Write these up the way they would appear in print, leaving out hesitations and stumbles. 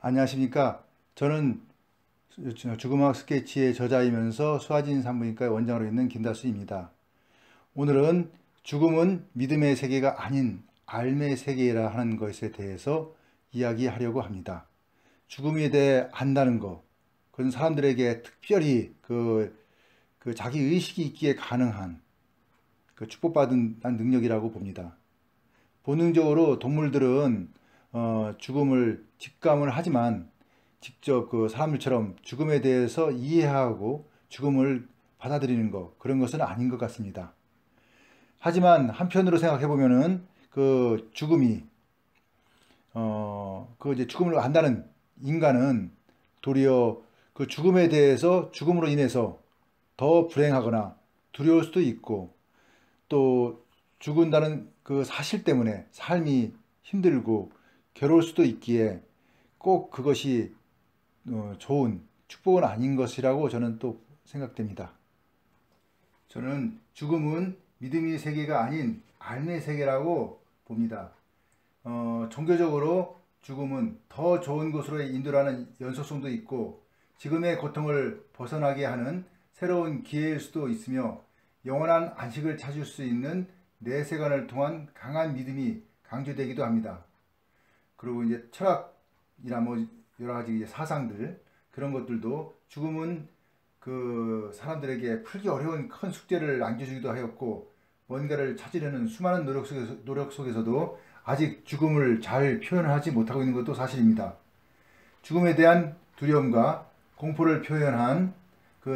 안녕하십니까. 저는 죽음학 스케치의 저자이면서 수아진 산부인과의 원장으로 있는 김다수입니다. 오늘은 죽음은 믿음의 세계가 아닌 삶의 세계라 하는 것에 대해서 이야기하려고 합니다. 죽음에 대해 안다는 것, 그건 사람들에게 특별히 자기 의식이 있기에 가능한 축복받은 능력이라고 봅니다. 본능적으로 동물들은 죽음을 직감을 하지만 직접 사람들처럼 죽음에 대해서 이해하고 죽음을 받아들이는 것, 그런 것은 아닌 것 같습니다. 하지만 한편으로 생각해 보면은 죽음이 이제 죽음을 안다는 인간은 도리어 죽음에 대해서 죽음으로 인해서 더 불행하거나 두려울 수도 있고, 또 죽은다는 사실 때문에 삶이 힘들고 괴로울 수도 있기에 꼭 그것이 좋은 축복은 아닌 것이라고 저는 또 생각됩니다. 저는 죽음은 믿음의 세계가 아닌 삶의 세계라고 봅니다. 종교적으로 죽음은 더 좋은 곳으로 인도하는 연속성도 있고, 지금의 고통을 벗어나게 하는 새로운 기회일 수도 있으며, 영원한 안식을 찾을 수 있는 내세관을 통한 강한 믿음이 강조되기도 합니다. 그리고 이제 철학이나 여러 가지 이제 사상들, 그런 것들도 죽음은 사람들에게 풀기 어려운 큰 숙제를 안겨주기도 하였고, 뭔가를 찾으려는 수많은 노력 속에서도 아직 죽음을 잘 표현하지 못하고 있는 것도 사실입니다. 죽음에 대한 두려움과 공포를 표현한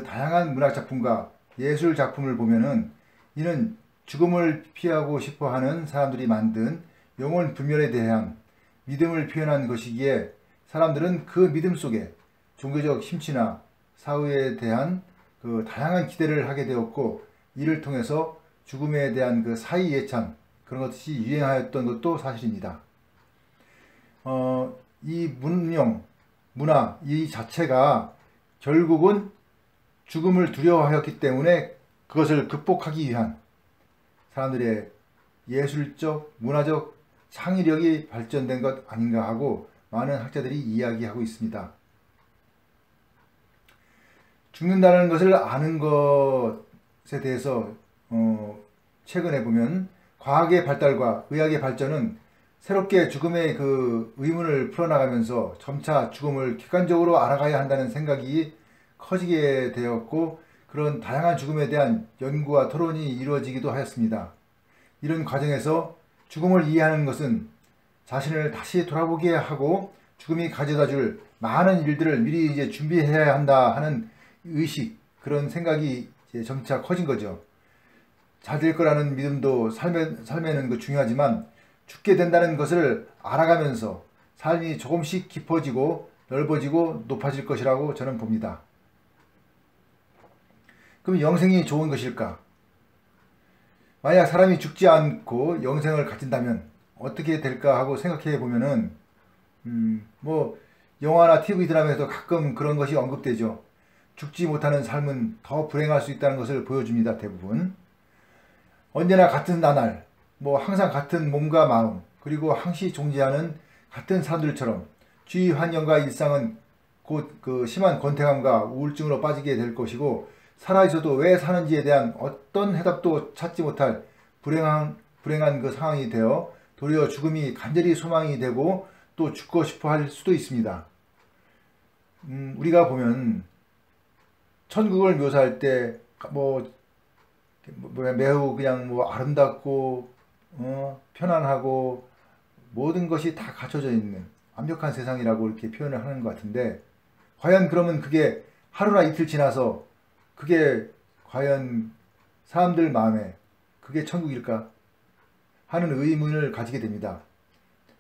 다양한 문학 작품과 예술 작품을 보면은, 이는 죽음을 피하고 싶어 하는 사람들이 만든 영혼 불멸에 대한 믿음을 표현한 것이기에, 사람들은 그 믿음 속에 종교적 심취나 사후에 대한 다양한 기대를 하게 되었고, 이를 통해서 죽음에 대한 사이 예찬, 그런 것이 유행하였던 것도 사실입니다. 이 문화 이 자체가 결국은 죽음을 두려워하였기 때문에 그것을 극복하기 위한 사람들의 예술적, 문화적 창의력이 발전된 것 아닌가 하고 많은 학자들이 이야기하고 있습니다. 죽는다는 것을 아는 것에 대해서 최근에 보면 과학의 발달과 의학의 발전은 새롭게 죽음의 의문을 풀어나가면서 점차 죽음을 객관적으로 알아가야 한다는 생각이 커지게 되었고, 그런 다양한 죽음에 대한 연구와 토론이 이루어지기도 하였습니다. 이런 과정에서 죽음을 이해하는 것은 자신을 다시 돌아보게 하고 죽음이 가져다 줄 많은 일들을 미리 이제 준비해야 한다 하는 의식, 그런 생각이 이제 점차 커진 거죠. 잘 될 거라는 믿음도 삶에는 중요하지만, 죽게 된다는 것을 알아가면서 삶이 조금씩 깊어지고 넓어지고 높아질 것이라고 저는 봅니다. 그럼 영생이 좋은 것일까? 만약 사람이 죽지 않고 영생을 가진다면 어떻게 될까 하고 생각해 보면은, 영화나 TV 드라마에서 가끔 그런 것이 언급되죠. 죽지 못하는 삶은 더 불행할 수 있다는 것을 보여줍니다. 대부분 언제나 같은 나날, 항상 같은 몸과 마음, 그리고 항시 존재하는 같은 사람들처럼 주위 환경과 일상은 곧 심한 권태감과 우울증으로 빠지게 될 것이고, 살아있어도 왜 사는지에 대한 어떤 해답도 찾지 못할 불행한 상황이 되어 도리어 죽음이 간절히 소망이 되고 또 죽고 싶어 할 수도 있습니다. 우리가 보면 천국을 묘사할 때 매우 그냥 아름답고 편안하고 모든 것이 다 갖춰져 있는 완벽한 세상이라고 이렇게 표현을 하는 것 같은데, 과연 그러면 그게 하루나 이틀 지나서 그게 과연 사람들 마음에 그게 천국일까 하는 의문을 가지게 됩니다.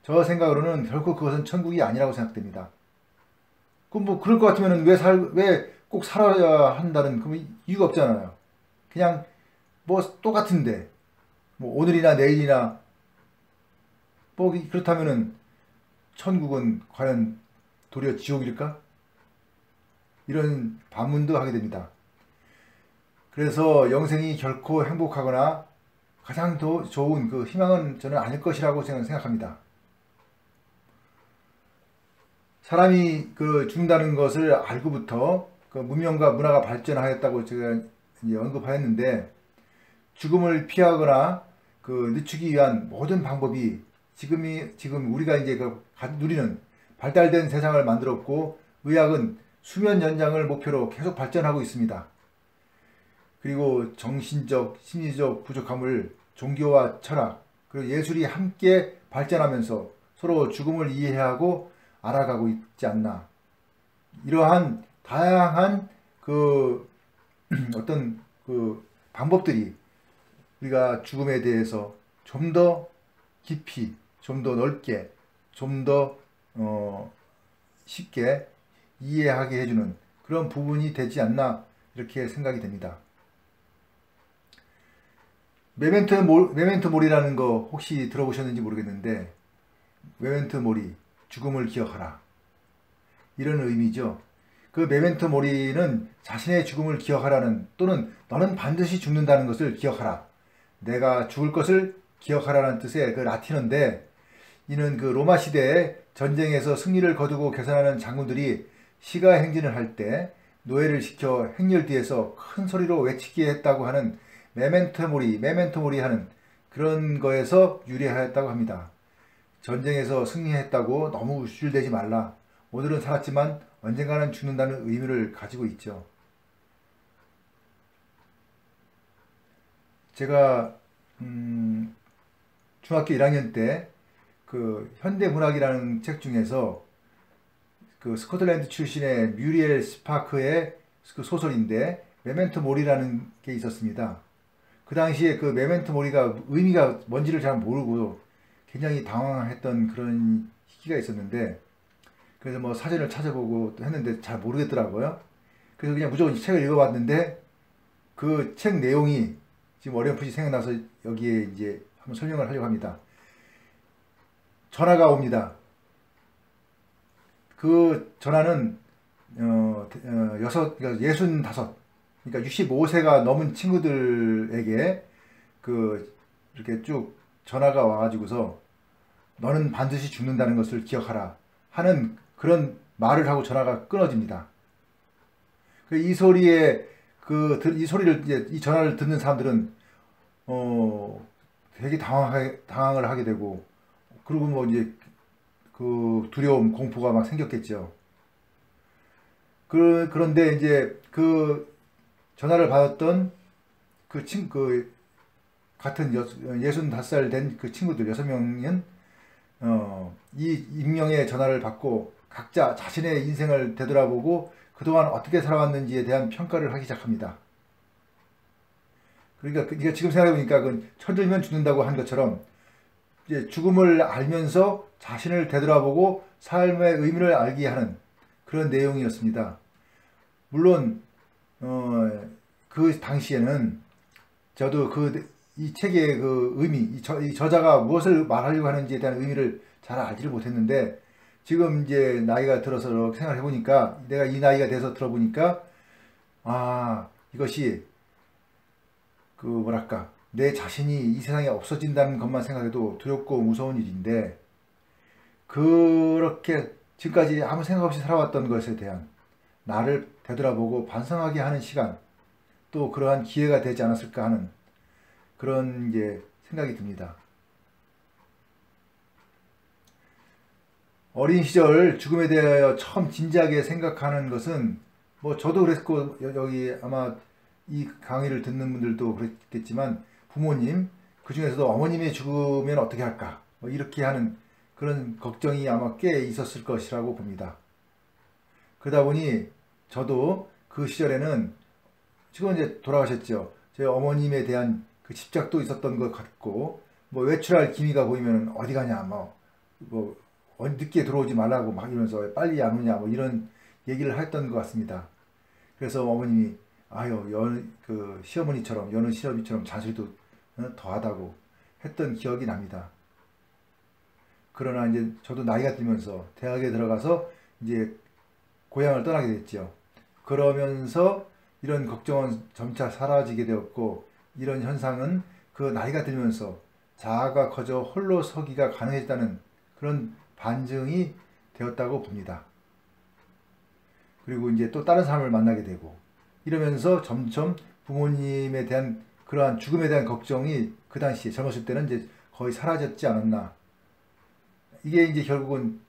저 생각으로는 결코 그것은 천국이 아니라고 생각됩니다. 그럴 것 같으면 왜 꼭 살아야 한다는 이유가 없잖아요. 그냥 똑같은데 오늘이나 내일이나 그렇다면은 천국은 과연 도리어 지옥일까? 이런 반문도 하게 됩니다. 그래서 영생이 결코 행복하거나 가장 더 좋은 희망은 저는 아닐 것이라고 저는 생각합니다. 사람이 그 죽는다는 것을 알고부터 그 문명과 문화가 발전하였다고 제가 이제 언급하였는데, 죽음을 피하거나 그 늦추기 위한 모든 방법이 지금 우리가 이제 누리는 발달된 세상을 만들었고, 의학은 수면 연장을 목표로 계속 발전하고 있습니다. 그리고 정신적, 심리적 부족함을 종교와 철학, 그리고 예술이 함께 발전하면서 서로 죽음을 이해하고 알아가고 있지 않나. 이러한 다양한 그 어떤 그 방법들이 우리가 죽음에 대해서 좀 더 깊이, 좀 더 넓게, 좀 더 쉽게 이해하게 해주는 그런 부분이 되지 않나, 이렇게 생각이 됩니다. 메멘토 모리라는 거 혹시 들어보셨는지 모르겠는데, 메멘토 모리, 죽음을 기억하라, 이런 의미죠. 그 메멘토 모리는 자신의 죽음을 기억하라는, 또는 너는 반드시 죽는다는 것을 기억하라, 내가 죽을 것을 기억하라는 뜻의 그 라틴어인데, 이는 그 로마 시대에 전쟁에서 승리를 거두고 개선하는 장군들이 시가 행진을 할 때 노예를 시켜 행렬 뒤에서 큰 소리로 외치게 했다고 하는 메멘토 모리 하는 그런 거에서 유래하였다고 합니다. 전쟁에서 승리했다고 너무 우쭐대지 말라. 오늘은 살았지만 언젠가는 죽는다는 의미를 가지고 있죠. 제가 중학교 1학년 때 그 현대문학이라는 책 중에서 그 스코틀랜드 출신의 뮤리엘 스파크의 그 소설인데 메멘토 모리라는 게 있었습니다. 그 당시에 그 메멘토 모리가 의미가 뭔지를 잘 모르고 굉장히 당황했던 그런 시기가 있었는데, 그래서 뭐 사전을 찾아보고 했는데 잘 모르겠더라고요. 그래서 그냥 무조건 책을 읽어봤는데, 그 책 내용이 지금 어렴풋이 생각나서 여기에 이제 한번 설명을 하려고 합니다. 전화가 옵니다. 그 전화는 65, 그러니까 65세가 넘은 친구들에게 그 이렇게 쭉 전화가 와가지고서 너는 반드시 죽는다는 것을 기억하라 하는 그런 말을 하고 전화가 끊어집니다. 이 소리에 이 소리를 이제 이 전화를 듣는 사람들은 되게 당황을 하게 되고, 그리고 뭐 이제 그 두려움, 공포가 막 생겼겠죠. 그런데 이제 그 전화를 받았던 그 같은 65살 된 그 친구들 6명은 이 익명의 전화를 받고 각자 자신의 인생을 되돌아보고 그동안 어떻게 살아왔는지에 대한 평가를 하기 시작합니다. 그러니까 지금 생각해보니까 그 철들면 죽는다고 한 것처럼 이제 죽음을 알면서 자신을 되돌아보고 삶의 의미를 알게 하는 그런 내용이었습니다. 물론 그 당시에는 저도 이 책의 그 의미, 이 저자가 무엇을 말하려고 하는지에 대한 의미를 잘 알지를 못했는데, 지금 이제 나이가 들어서 생각해 보니까, 내가 이 나이가 돼서 들어보니까, 이것이 그 뭐랄까, 내 자신이 이 세상에 없어진다는 것만 생각해도 두렵고 무서운 일인데, 그렇게 지금까지 아무 생각 없이 살아왔던 것에 대한 나를 되돌아보고 반성하게 하는 시간, 또 그러한 기회가 되지 않았을까 하는 그런 이제 생각이 듭니다. 어린 시절 죽음에 대하여 처음 진지하게 생각하는 것은, 뭐 저도 그랬고 여기 아마 이 강의를 듣는 분들도 그랬겠지만, 부모님, 그 중에서도 어머님의 죽으면 어떻게 할까, 뭐 이렇게 하는 그런 걱정이 아마 꽤 있었을 것이라고 봅니다. 그러다 보니 저도 그 시절에는, 지금 이제 돌아가셨죠, 제 어머님에 대한 그 집착도 있었던 것 같고, 뭐 외출할 기미가 보이면 어디 가냐, 뭐 늦게 들어오지 말라고 막 이러면서 빨리 안 오냐, 뭐 이런 얘기를 했던 것 같습니다. 그래서 어머님이 그 시어머니처럼, 여느 시어머니처럼 잔소리도 더하다고 했던 기억이 납니다. 그러나 이제 저도 나이가 들면서 대학에 들어가서 이제 고향을 떠나게 됐죠. 그러면서 이런 걱정은 점차 사라지게 되었고, 이런 현상은 그 나이가 들면서 자아가 커져 홀로 서기가 가능해졌다는 그런 반증이 되었다고 봅니다. 그리고 이제 또 다른 사람을 만나게 되고 이러면서 점점 부모님에 대한 그러한 죽음에 대한 걱정이 그 당시에 젊었을 때는 이제 거의 사라졌지 않았나. 이게 이제 결국은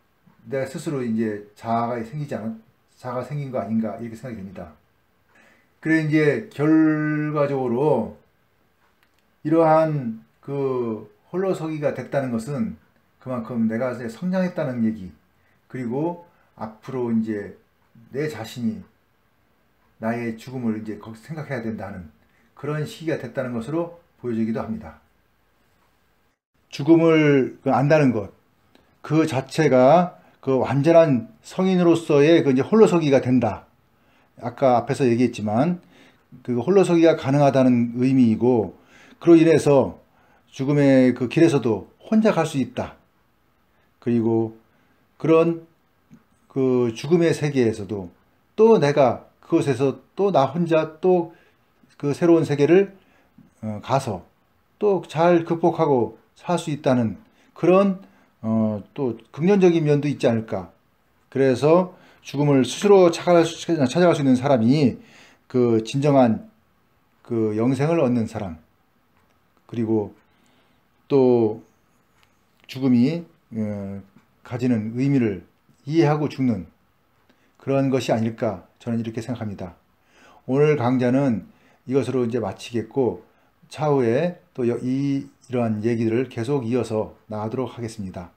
내가 스스로 이제 자아가 생긴 거 아닌가 이렇게 생각이 됩니다. 그래 이제 결과적으로 이러한 그 홀로서기가 됐다는 것은 그만큼 내가 이제 성장했다는 얘기, 그리고 앞으로 이제 내 자신이 나의 죽음을 이제 생각해야 된다는 그런 시기가 됐다는 것으로 보여지기도 합니다. 죽음을 안다는 것, 그 자체가 그 완전한 성인으로서의 그 이제 홀로서기가 된다. 아까 앞에서 얘기했지만 그 홀로서기가 가능하다는 의미이고, 그로 인해서 죽음의 그 길에서도 혼자 갈 수 있다. 그리고 그런 그 죽음의 세계에서도 또 내가 그곳에서 또 나 혼자 또 그 새로운 세계를 가서 또 잘 극복하고 살 수 있다는 그런 또 긍정적인 면도 있지 않을까. 그래서 죽음을 스스로 찾아갈 수 있는 사람이 그 진정한 그 영생을 얻는 사람, 그리고 또 죽음이 가지는 의미를 이해하고 죽는 그런 것이 아닐까, 저는 이렇게 생각합니다. 오늘 강좌는 이것으로 이제 마치겠고, 차후에 또 이러한 얘기들을 계속 이어서 나가도록 하겠습니다.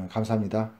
감사합니다.